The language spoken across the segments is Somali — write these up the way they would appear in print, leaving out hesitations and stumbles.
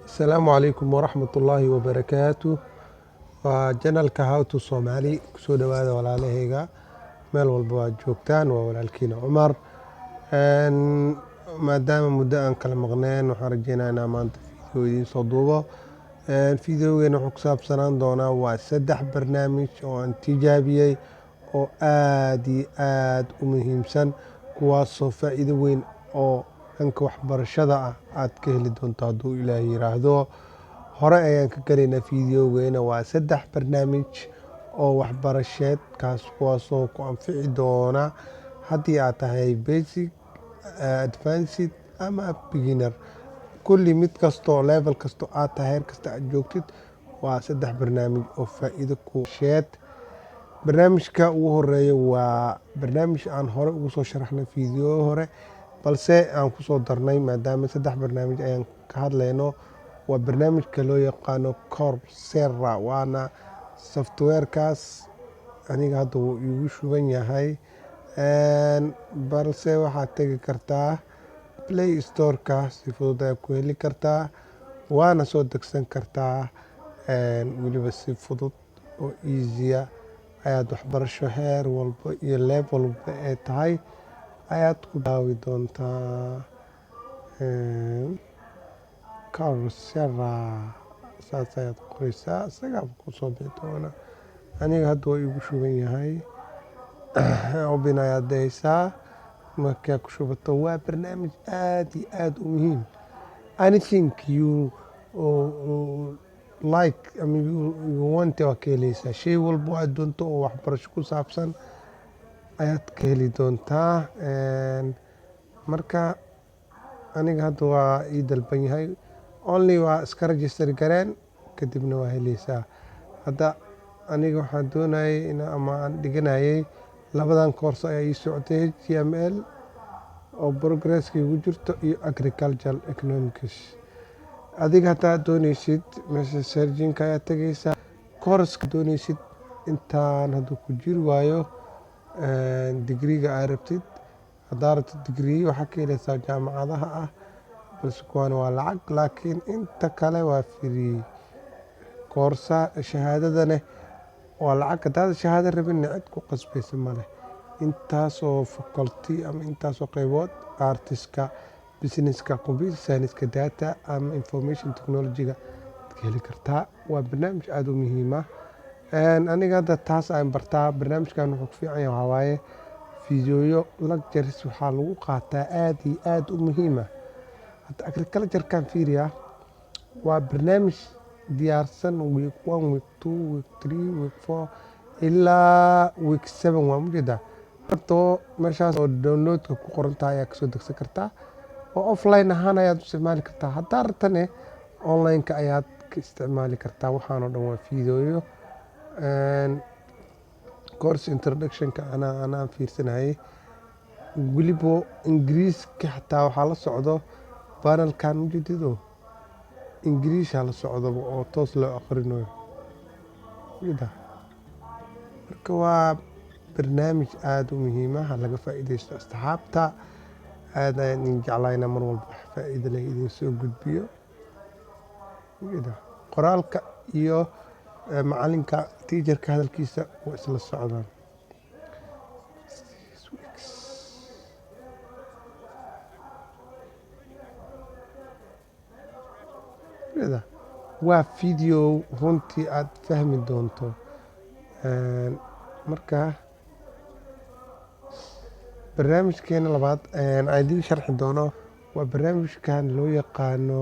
السلام عليكم ورحمة الله وبركاته. وجنالka How to Somali kusoo dhawaada walaalahayga meel walba waad joogtaan. waa walaalkiina Cumar. maadaama muddo aan kala maqneen waxaan rajeynayaa inaan maanta video idiin soo duubo. videogeena wuxuu ku saabsanaan doonaa waa 3 barnaamij oo aan tijaabiyey oo aad iyo aad u muhiimsan, kuwaasoo faa'iido weyn oo dhanka waxbarashada ah aad ka heli doonto hadduu Ilaahay yiraahdo. hore ayaan ka galaynaa videogeena. waa 3 barnaamij oo waxbarasheed kuwaasoo ku anfici doona haddii aad tahay basic, advanced ama beginner. kulli mid kastoo level kastoo aad tahay, heer kasta aad joogtid, waa 3 barnaamij oo faa'iido ku sheed. barnaamijka ugu horeeya waa barnaamij aan hore ugu soo sharaxnay video hore, balse aan ku soo darnay maadaama 3 barnaamij ayaan ka hadlayno. waa barnaamijka loo yaqaano Coursera, waana softwarekaas aniga hadda wuu igu shuban yahay, balse waxaad tegi kartaa Play Store-ka, si fudud ayaad ku heli kartaa, waana soo degsan kartaa. weliba si fudud oo easy ayaad waxbarasho heer walba iyo level walba ee tahay ayaad ku daawi doontaa. Coursera saas ayaad qoraysaa, isagaa ku soo bixi doona. aniga hadda waa igu shuban yahay. open ayaad dhehaysaa. markaa ku shubato, waa barnaamij aad iyo aad u muhiim. anything you like you want waa ka helaysaa. shay walba oo aad doonto oo waxbarasho ku saabsan ayaad ka heli doontaa. marka aniga hadda waa ii dalban yahay, only waa iska register gareen kadibna waa helaysaa. hadda aniga waxaan doonayay ama aan dhiganayay labadan course ayaa ii socday, HTML oo progresska igu jirto iyo agricultural economics. adiga hataa doonaysid meesha searching-ka ayaad tegaysaa, course-ka doonaysid intaan hadduu ku jiri waayo degree-ga aad rabtid. haddaad rabtid degree waxaa ka helaysaa jaamacadaha ah, balse kuwan waa lacag, laakiin inta kale waa free. shahaadadana waa lacag. haddaad shahaado rabinna cid ku qasbaysa male. intaasoo faculty ama intaasoo qaybood, artiska, businesska, computer science-ka, data ama information technology-ga aad ka heli kartaa. waa barnaamij aad u muhiim ah. aniga hadda taas aan bartaa. barnaamijkan wuxuu ku fiican yahay waxaa waaye fiidiyoyo lectures waxaa lagu qaataa aad iyo aad u muhiim ah. hadda agriculture-kan fiiriya, waa barnaamij diyaarsan week 1, week 2, week 3, week 4 ilaa week 7. waa mujeedaa. hadoo meeshaas oo downloadka ku qoran tahay ayaa kasoo degsan kartaa, oo offline ahaan ayaad u isticmaali kartaa. haddaa rabtane online-ka ayaad ka isticmaali kartaa. waxaanoo dhan waa fiidiyoyo. course introduction-ka anaan fiirsanayay, weliba ingiriiska xataa waxaa la socdo panelkan ujeedido, ingiriisha la socdo oo toos loo akhrinayo. marka waa barnaamij aad u muhiim ah, laga faa'iidaysto. asxaabta aad ayaan idin jeclaynaa mar walba wax faa'iido leh idin soo gudbiyo. qoraalka iyo macalinka teacherka hadalkiisa waa isla socdaan. waa video runtii aad fahmi doonto. marka barnaamijkeena labaad aan idiin sharxi doono waa barnaamijkan loo yaqaano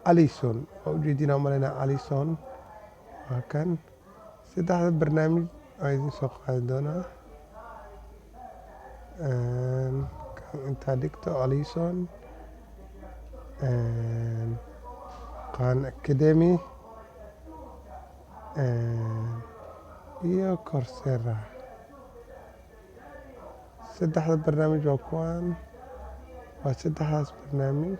Allison. waa ujeedinaa umaleynaa Allison. waa kan 3 barnaamij aan idiin soo qaadi doonaa. intaa dhigto Allison, Khan Academy iyo Coursera. 3 barnaamij waa kuwan. waa 3daas barnaamij.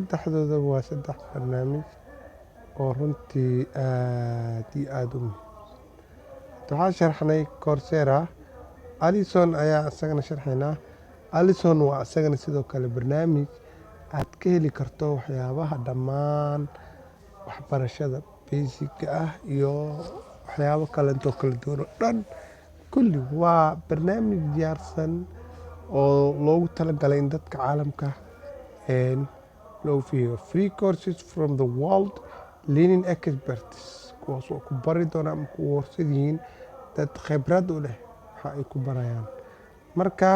3doodaba waa 3 barnaamij oo runtii aad iyo aad u muhiim. waxaan sharxnay Coursera. Allison ayaa isagana sharxaynaa. Allison waa isagana sidoo kale barnaamij aad ka heli karto waxyaabaha dhammaan waxbarashada basic ah iyo waxyaabo kalentoo kala duwan oo dhan kulli waa barnaamij diyaarsan oo loogu talagalay in dadka caalamka loo fiiriyo free courses from the world leading experts kuwaas oo ku bari doona ama ku warsan yihiin dad khibrad u leh waxa ay ku barayaan marka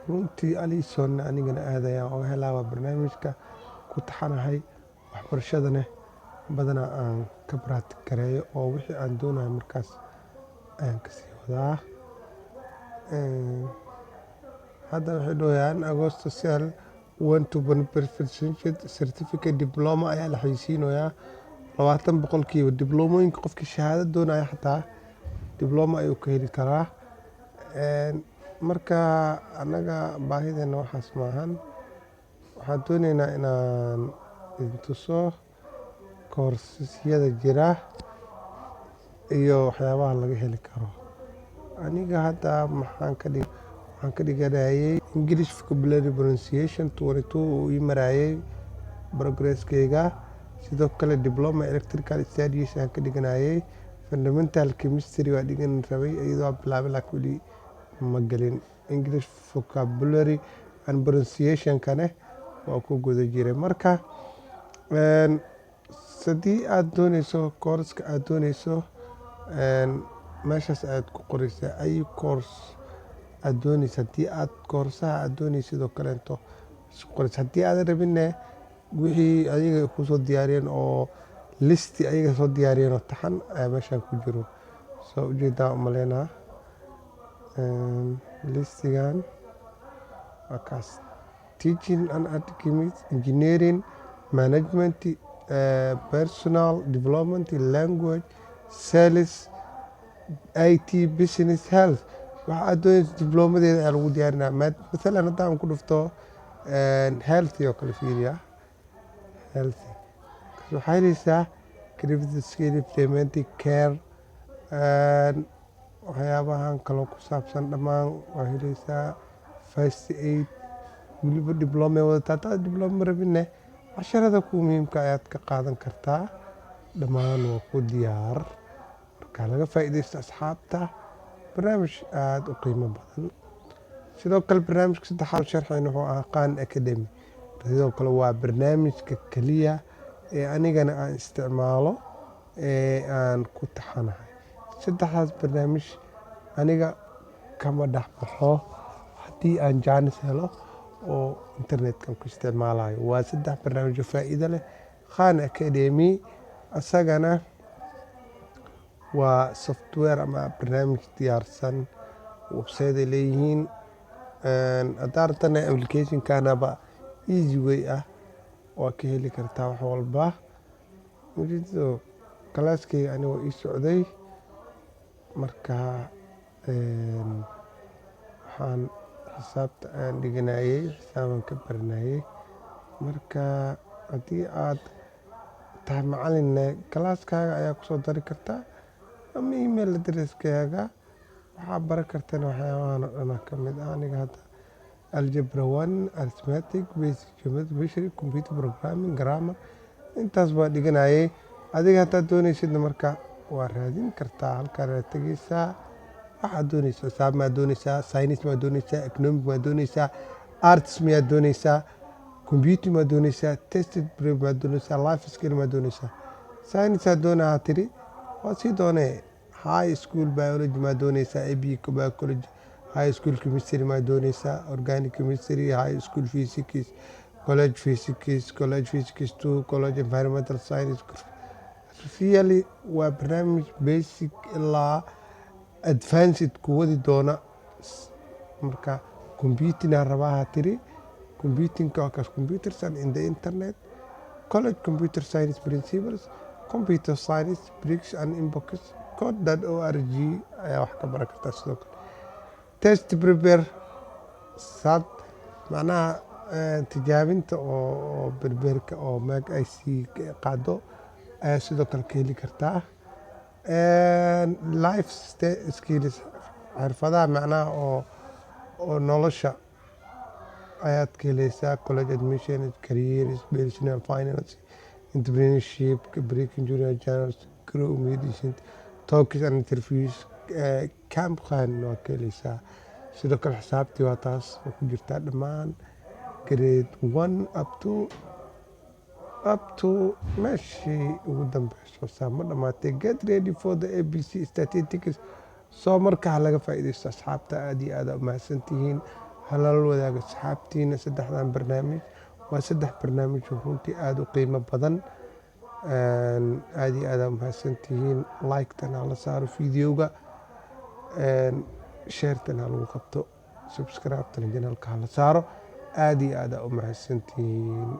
runtii alison anigana aad ayaan uga helaa waa barnaamijka ku taxanahay waxbarashadana badanaa aan ka baraatig gareeyo oo wixii aan doonayo markaas ayaan kasii wadaa hadda waxay dhahayaan agosto sel to certificate diploma ayaa la xayisiinayaa 20% diblomooyinka qofkii shahaado doonaya xataa dibloma ayuu ka heli karaa marka annaga baahideena waxaas maahan waxaan doonaynaa inaan idin tuso koorsasyada jira iyo waxyaabaha laga heli karo aniga hadda waxaan ka dhiganayay English vocabulary pronunciation 22 uu ii marayay progresskayga sidoo kale diploma electrical studies aan ka dhiganayay fundamental chemistry waa dhigan rabay iyadoo bilaabay laakiin weli ma gelin English vocabulary and pronunciation kane waa ku guda jiray marka haddii aad doonayso course-ka aad doonayso meeshaas aad ku qoraysaa ay course aad doonayso haddii aad koorsaha aad doonayso sidoo kaleeto isku qoraysa haddii aadan rabinne wixii ayaga kusoo diyaariyeen oo listi ayaga soo diyaariyeen oo taxan ayaa meeshaan ku jiro soo ujeedaa umaleynaa listigan waa kaas teaching and academic engineering management personal development language sales IT business health waxa aad doonayso diblomadeeda ayaa lagu diyaarinaa maalan haddaan ku dhufto healthy oo kale fiiriya healthy waxaa helaysaa critical skill implementing care waxyaabahan kaloo ku saabsan dhammaan waa helaysaa first aid weliba dibloma wadataa haddaad dibloma rabinne casharada ku muhiimka ayaad ka qaadan kartaa dhammaan waa ku diyaar marka laga faa'iidaysto asxaabta barnaamij aad u qiimo badan sidoo kale barnaamijka saddexaad sharxayna wuxuu ahaa Khan Academy sidoo kale waa barnaamijka kaliya ee anigana aan isticmaalo ee aan ku taxanahay saddexdaas barnaamij aniga kama dhex baxo haddii aan jaanis helo oo internetkan ku isticmaalayo waa 3 barnaamij oo faa'iido leh Khan Academy asagana waa software ama barnaamij diyaarsan website ay leeyihiin adaartana application-kanaba easy way ah waa ka heli kartaa wax walba ujeedo kalaaskayga anigoo ii socday marka waxaan xisaabta aan dhiganayay xisaaban ka baranayay marka haddii aad tahay macalinne kalaaskaaga ayaa kusoo dari kartaa ama email addresskaaga waxaa baran kartana waxyaabahan oo dhan ka mid ah aniga hadda algebra 1 arithmetic basic geometry computer programming grammar intaas baa dhiganayay adiga haddaad doonaysidna marka waa raadin kartaa halkaan aad tegaysaa waxaad doonaysaa xisaab maad doonaysaa science maad doonaysaa economic maad doonaysaa arts maad doonaysaa computer maad doonaysaa tested prep maad doonaysaa life skill maad doonaysaa science aad doonaa tiri waa sii doonee high school biology maad doonaysaa ab biology high school chemistry maad doonaysaa organic chemistry high school physics college physics college physics 2 college environmental science really waa barnaamij basic ilaa advanced ku wadi doona marka computing aan rabaa tiri computingka waa kaas computers and in the internet college computer science principles computer science bricks and inbox code.org ayaa wax ka baran kartaa sidoo kale test prepare sad macnaha tijaabinta oo berberka oo mag IC qaado ayaa sidoo kale ka heli kartaa life skills xirfadaha macnaha oo nolosha ayaad ka helaysaa college admission, careers, personal finance, entrepreneurship, breaking junior journals, grow medicine, talks and interviews, campkan waa ka helaysaa. Sidoo kale xisaabtii waa taas oo ku jirtaa dhammaan grade 1 up to meeshii ugu dambeyso saamo dhamaatay. Get ready for the ABC statistics. Soo markaa laga faa'iidaysto asxaabta. Aad iyo aad u mahadsantihiin. Halal wadaaga asxaabtiina. saddexdan barnaamij waa 3 barnaamij oo runtii aad u qiimo badan. aad iyo aad u mahadsantihiin. Like-tan hala saaro videoga, share-tan ha lagu qabto, subscribe-tan channelka hala saaro. aad iyo aad u mahadsantihiin.